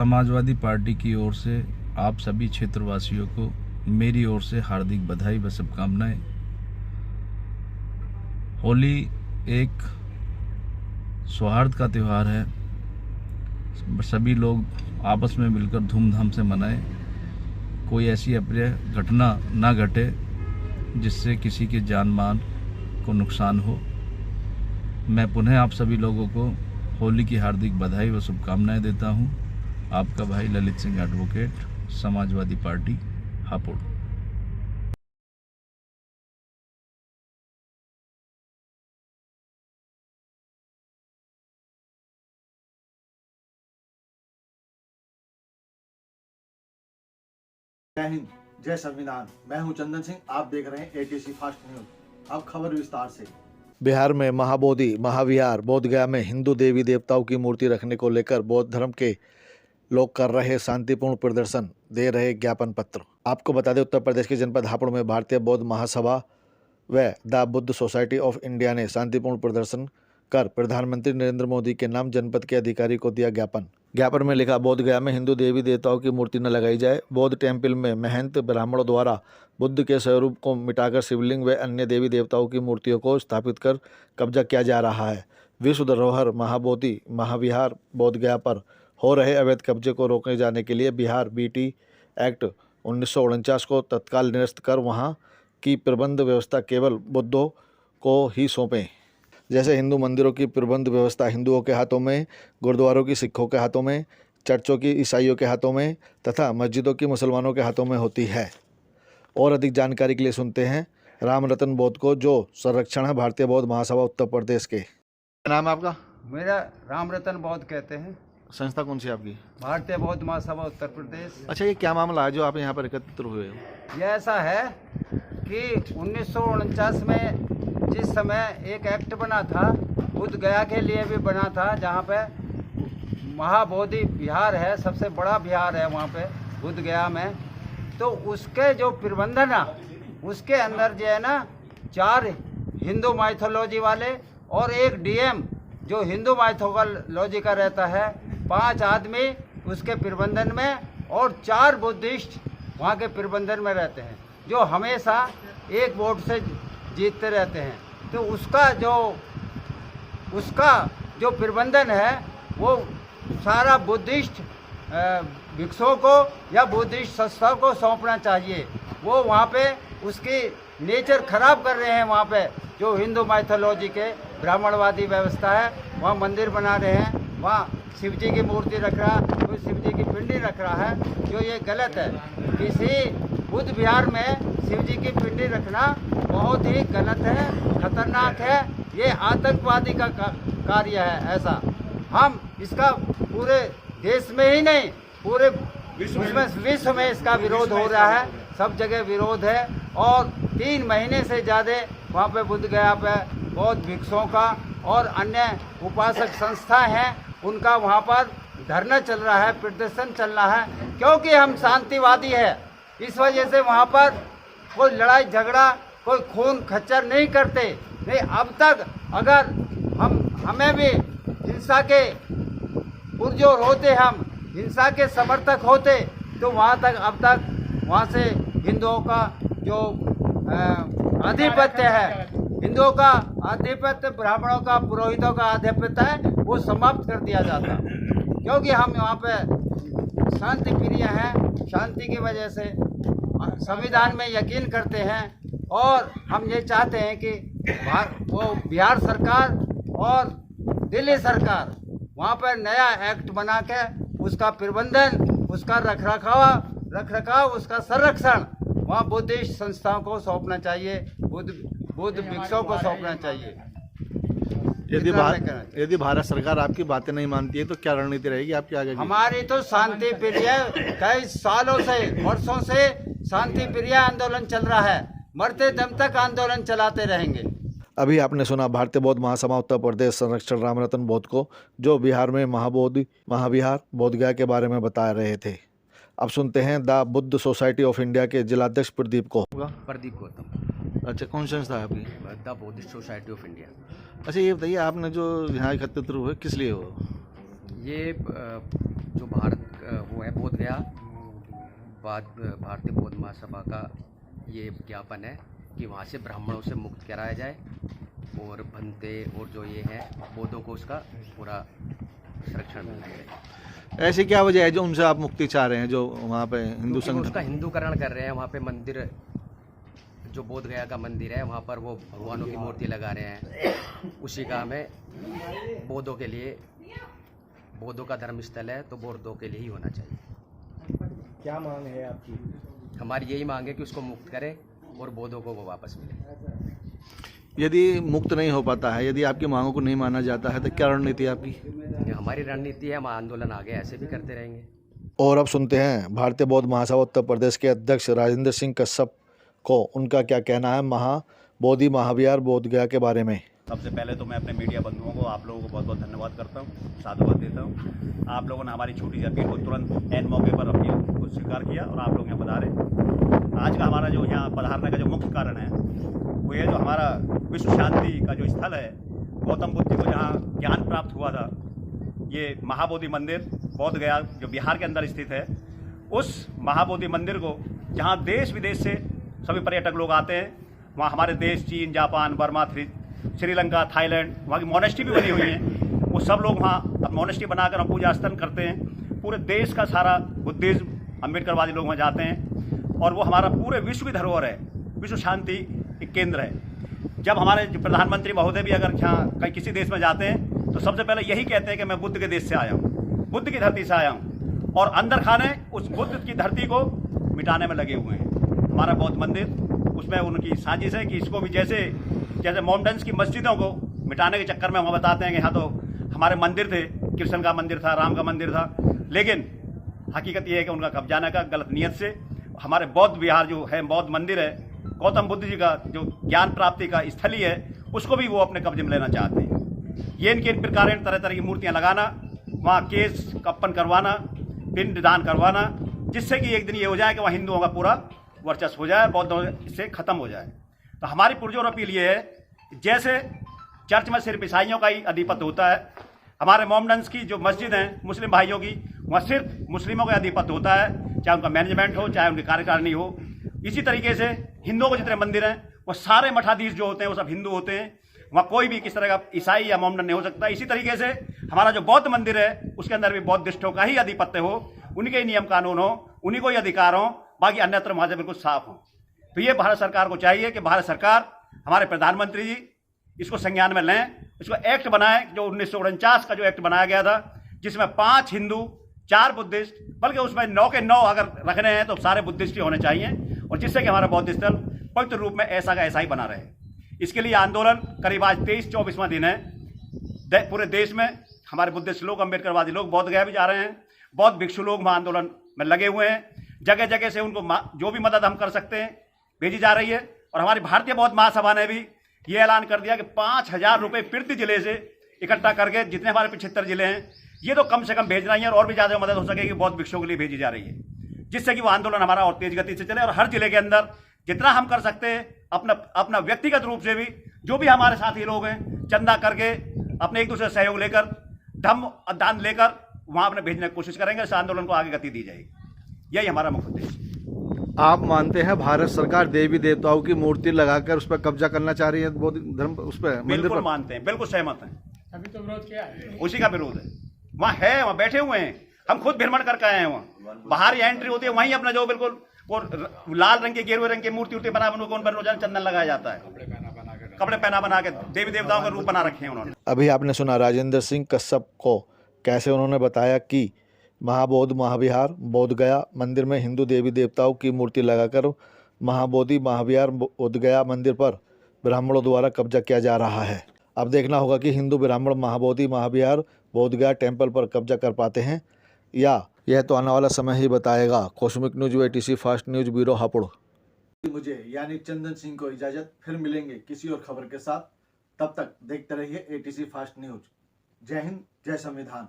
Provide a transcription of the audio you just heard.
Samajwadi party की ओर से आप सभी क्षेत्रवासियों को मेरी ओर से हार्दिक बधाई व शुभकामनाएं। होली एक सौहार्द का त्यौहार है। सभी लोग आपस में मिलकर धूमधाम से मनाएं। कोई ऐसी अप्रिय घटना ना घटे जिससे किसी के जान माल को नुकसान हो। मैं पुनः आप सभी लोगों को होली की हार्दिक बधाई व शुभकामनाएं देता हूं। आपका भाई ललित सिंह एडवोकेट, समाजवादी पार्टी, हापुड़। जय हिंद, जय संविधान। मैं हूं चंदन सिंह। आप देख रहे हैं एटीसी फास्ट न्यूज। अब खबर विस्तार से। बिहार में महाबोधि महाविहार बोधगया में हिंदू देवी देवताओं की मूर्ति रखने को लेकर बौद्ध धर्म के लोग कर रहे शांतिपूर्ण प्रदर्शन दे रहे ज्ञापन पत्र। आपको बता दें, उत्तर प्रदेश के जनपद हापुड़ में भारतीय बौद्ध महासभा व the Buddha society of India ने शांतिपूर्ण प्रदर्शन कर प्रधानमंत्री नरेंद्र मोदी के नाम जनपद के अधिकारी को दिया ज्ञापन। ज्ञापन में लिखा, बोधगया में हिंदू देवी देवताओं की मूर्ति न लगाई जाए। बौद्ध टेम्पल में महंत ब्राह्मणों द्वारा बुद्ध के स्वरूप को मिटाकर शिवलिंग व अन्य देवी देवताओं की मूर्तियों को स्थापित कर कब्जा किया जा रहा है। विश्व धरोहर महाबोधि महाविहार बोधगया पर हो रहे अवैध कब्जे को रोकने जाने के लिए बिहार बीटी एक्ट 1949 को तत्काल निरस्त कर वहां की प्रबंध व्यवस्था केवल बुद्धों को ही सौंपें। जैसे हिंदू मंदिरों की प्रबंध व्यवस्था हिंदुओं के हाथों में, गुरुद्वारों की सिखों के हाथों में, चर्चों की ईसाइयों के हाथों में तथा मस्जिदों की मुसलमानों के हाथों में होती है। और अधिक जानकारी के लिए सुनते हैं राम रतन बौद्ध को, जो संरक्षण है भारतीय बौद्ध महासभा उत्तर प्रदेश के। क्या नाम है आपका? मेरा राम रतन बौद्ध कहते हैं। संस्था कौन सी है आपकी? भारतीय बौद्ध महासभा उत्तर प्रदेश। अच्छा, ये क्या मामला है जो आप यहाँ पर एकत्रित हुए हो? यह ऐसा है कि 1949 में जिस समय एक एक्ट बना था, बुद्ध गया के लिए भी बना था, जहाँ पे महाबोधि विहार है, सबसे बड़ा विहार है वहाँ पे बुद्ध गया में। तो उसके जो प्रबंधन है उसके अंदर जो है ना 4 हिंदू माइथोलॉजी वाले और एक डीएम जो हिंदू माइथोलॉजी का रहता है, 5 आदमी उसके प्रबंधन में और 4 बुद्धिस्ट वहाँ के प्रबंधन में रहते हैं, जो हमेशा एक वोट से जीतते रहते हैं। तो उसका जो प्रबंधन है वो सारा बुद्धिस्ट भिक्षुओं को या बुद्धिस्ट संस्था को सौंपना चाहिए। वो वहाँ पे उसकी नेचर खराब कर रहे हैं। वहाँ पे जो हिंदू माइथोलॉजी के ब्राह्मणवादी व्यवस्था है, वहाँ मंदिर बना रहे हैं, वहाँ शिव जी की मूर्ति रख रहा है, कोई शिव जी की पिंडी रख रहा है, जो ये गलत है। किसी बुद्ध विहार में शिव जी की पिंडी रखना बहुत ही गलत है, खतरनाक है। ये आतंकवादी का कार्य है। ऐसा हम इसका पूरे देश में ही नहीं, पूरे विश्व में इसका विरोध हो रहा है। सब जगह विरोध है। और 3 महीने से ज़्यादा वहाँ पे बुद्ध गया पे बौद्ध भिक्षुओं का और अन्य उपासक संस्था हैं, उनका वहाँ पर धरना चल रहा है, प्रदर्शन चल रहा है, क्योंकि हम शांतिवादी है। इस वजह से वहाँ पर कोई लड़ाई झगड़ा, कोई खून खच्चर नहीं करते। नहीं, अब तक अगर हमें भी हिंसा के पुरजोर होते, हम हिंसा के समर्थक होते, तो वहाँ तक अब तक वहाँ से हिंदुओं का जो आधिपत्य है, हिंदुओं का आधिपत्य, ब्राह्मणों का, पुरोहितों का आधिपत्य है, वो समाप्त कर दिया जाता। क्योंकि हम यहाँ पे शांति प्रिय हैं, शांति की वजह से संविधान में यकीन करते हैं। और हम ये चाहते हैं कि वो बिहार सरकार और दिल्ली सरकार वहाँ पर नया एक्ट बना के उसका प्रबंधन, उसका रखरखाव, उसका संरक्षण वहाँ बुद्धिस्ट संस्थाओं को सौंपना चाहिए, बुद्ध भिक्षुओं को सौंपना चाहिए। यदि भारत सरकार आपकी बातें नहीं मानती है तो क्या रणनीति रहेगी आपकी आगे? हमारी तो शांति प्रिय कई सालों से, वर्षों से शांति प्रिय आंदोलन चल रहा है। मरते दम तक आंदोलन चलाते रहेंगे। अभी आपने सुना भारतीय बौद्ध महासभा उत्तर प्रदेश संरक्षण राम रतन बौद्ध को, जो बिहार में महाबोधि महाविहार बोधगया के बारे में बता रहे थे। अब सुनते हैं the Buddha society of India के जिलाध्यक्ष प्रदीप को। प्रदीप गौतम। अच्छा, कौन संस्था है आपकी? The Buddha society of India. अच्छा, ये बताइए, आपने जो यहाँ एकत्रित हुए किस लिए हो? ये जो भारत गया भारतीय बौद्ध महासभा का ये ज्ञापन है कि वहाँ से ब्राह्मणों से मुक्त कराया जाए और भंते और जो ये है बौद्धों को उसका पूरा संरक्षण मिलना चाहिए। ऐसी क्या वजह है जो उनसे आप मुक्ति चाह रहे हैं, जो वहाँ पे हिंदू क्योंकि वो उसका संगठन? हिंदूकरण कर रहे हैं। वहाँ पे मंदिर जो बोध गया का मंदिर है वहाँ पर वो भगवानों की मूर्ति लगा रहे हैं। उसी का हमें बौद्धों के लिए, बौद्धों का धर्म स्थल है तो बौद्धों के लिए ही होना चाहिए। क्या मांग है आपकी? हमारी यही मांग है कि उसको मुक्त करें और बौद्धों को वो वापस मिले। यदि मुक्त नहीं हो पाता है, यदि आपकी मांगों को नहीं माना जाता है, तो क्या रणनीति है आपकी? ये हमारी रणनीति है, हम आंदोलन आगे ऐसे भी करते रहेंगे। और अब सुनते हैं भारतीय बौद्ध महासभा उत्तर प्रदेश के अध्यक्ष राजेंद्र सिंह कश्यप को उनका क्या कहना है महाबोधि महाविहार बोधगया के बारे में। सबसे पहले तो मैं अपने मीडिया बंधुओं को, आप लोगों को बहुत बहुत धन्यवाद करता हूँ, साधुवाद देता हूँ। आप लोगों ने हमारी छोटी सी अपील को तुरंत एन मौके पर अपील को स्वीकार किया और आप लोग यहाँ पधारे। आज का हमारा जो यहाँ पधारने का जो मुख्य कारण है वो ये, जो हमारा विश्व शांति का जो स्थल है, गौतम बुद्ध को जहाँ ज्ञान प्राप्त हुआ था, ये महाबोधि मंदिर बोध गया जो बिहार के अंदर स्थित है, उस महाबोधि मंदिर को जहाँ देश विदेश से सभी पर्यटक लोग आते हैं, वहाँ हमारे देश चीन, जापान, बर्मा, श्रीलंका, थाईलैंड, वहाँ की मोनेस्ट्री भी बनी हुई है। वो सब लोग वहाँ अब मोनेस्ट्री बनाकर पूजा स्थल करते हैं। पूरे देश का सारा बुद्धिज्म, अम्बेडकरवादी लोग वहाँ जाते हैं और वो हमारा पूरे विश्व की धरोहर है, विश्व शांति एक केंद्र है। जब हमारे प्रधानमंत्री महोदय भी अगर यहाँ कहीं किसी देश में जाते हैं तो सबसे पहले यही कहते हैं कि मैं बुद्ध के देश से आया हूँ, बुद्ध की धरती से आया हूँ, और अंदर खाने उस बुद्ध की धरती को मिटाने में लगे हुए हैं। हमारा बौद्ध मंदिर, उसमें उनकी साजिश है कि इसको भी जैसे मोमडन्स की मस्जिदों को मिटाने के चक्कर में वहाँ बताते हैं कि यहाँ तो हमारे मंदिर थे, कृष्ण का मंदिर था, राम का मंदिर था, लेकिन हकीकत ये है कि उनका कब्जाने का गलत नियत से हमारे बौद्ध विहार जो है, बौद्ध मंदिर है, गौतम बुद्ध जी का जो ज्ञान प्राप्ति का स्थली है, उसको भी वो अपने कब्जे में लेना चाहते हैं। ये इनके इन प्रकार तरह तरह की मूर्तियाँ लगाना, वहाँ केस कप्पन करवाना, पिंड दान करवाना, जिससे कि एक दिन ये हो जाए कि वहाँ हिंदुओं का पूरा वर्चस्व हो जाए, बौद्धों से ख़त्म हो जाए। तो हमारी पुरजोर अपील ये है, जैसे चर्च में सिर्फ ईसाइयों का ही अधिपत्य होता है, हमारे मोमडन्स की जो मस्जिद हैं मुस्लिम भाइयों की, वहाँ सिर्फ मुस्लिमों का अधिपत्य होता है, चाहे उनका मैनेजमेंट हो, चाहे उनकी कार्यकारिणी हो। इसी तरीके से हिंदुओं के जितने मंदिर हैं वो सारे मठाधीश जो होते हैं वो सब हिंदू होते हैं, वहाँ कोई भी किस तरह का ईसाई या मोमडन नहीं हो सकता। इसी तरीके से हमारा जो बौद्ध मंदिर है उसके अंदर भी बौद्धिस्टों का ही अधिपत्य हो, उनके ही नियम कानून हो, उन्हीं को ही अधिकार हो, बाकी अन्यत्र वहाँ से बिल्कुल साफ हो। तो ये भारत सरकार को चाहिए कि भारत सरकार, हमारे प्रधानमंत्री जी इसको संज्ञान में लें, इसको एक्ट बनाएं, जो 1949 का जो एक्ट बनाया गया था, जिसमें 5 हिंदू 4 बुद्धिस्ट, बल्कि उसमें 9 के 9 अगर रखने हैं तो सारे बुद्धिस्ट ही होने चाहिए, और जिससे कि हमारा बौद्ध स्थल पवित्र रूप में ऐसा का ऐसा ही बना रहे। इसके लिए आंदोलन करीब आज 23-24वां दिन है। पूरे देश में हमारे बुद्धिस्ट लोग, अम्बेडकरवादी लोग बौद्ध गया भी जा रहे हैं, बौद्ध भिक्षु लोग वहाँ आंदोलन में लगे हुए हैं। जगह जगह से उनको जो भी मदद हम कर सकते हैं भेजी जा रही है। और हमारी भारतीय बौद्ध महासभा ने भी ये ऐलान कर दिया कि 5,000 रुपये प्रति जिले से इकट्ठा करके, जितने हमारे 75 जिले हैं, ये तो कम से कम भेजना ही है, और भी ज़्यादा मदद हो सकेगी बौद्ध भिक्षुओं के लिए भेजी जा रही है, जिससे कि वो आंदोलन हमारा और तेज गति से चले। और हर जिले के अंदर जितना हम कर सकते हैं अपना व्यक्तिगत रूप से भी, जो भी हमारे साथी लोग हैं, चंदा करके अपने एक दूसरे से सहयोग लेकर, धम्म दान लेकर वहाँ अपने भेजने की कोशिश करेंगे। इस आंदोलन को आगे गति दी जाएगी, यही हमारा मुख्य उद्देश्य। आप मानते हैं भारत सरकार देवी देवताओं की मूर्ति लगाकर उस पर कब्जा करना चाह रही है, बौद्ध धर्म उस पर मंदिर बिल्कुल पर? मानते हैं, बिल्कुल सहमत हैं। अभी तो विरोध किया है, उसी का विरोध है। वहाँ है, वहाँ बैठे हुए हैं, हम खुद भ्रमण करके आए हैं। वहाँ बाहर ही एंट्री होती है, वहीं अपना जो बिल्कुल वो लाल रंग के, गेरुए रंग की मूर्ति उर्ति बना उन रोजाना चंदन लगाया जाता है, कपड़े पहना बना के देवी देवताओं का रूप बना रखे हैं उन्होंने। अभी आपने सुना राजेंद्र सिंह कश्यप को, कैसे उन्होंने बताया कि महाबोधि महाविहार बोध गया मंदिर में हिंदू देवी देवताओं की मूर्ति लगाकर महाबोधि महाविहार बोध गया मंदिर पर ब्राह्मणों द्वारा कब्जा किया जा रहा है। अब देखना होगा कि हिंदू ब्राह्मण महाबोधि महाविहार बोध गया टेम्पल पर कब्जा कर पाते हैं या यह तो आने वाला समय ही बताएगा। Cosmic news ATC fast news bureau Hapur. मुझे यानी चंदन सिंह को इजाजत, फिर मिलेंगे किसी और खबर के साथ। तब तक देखते रहिए ATC फास्ट न्यूज। जय हिंद, जय संविधान।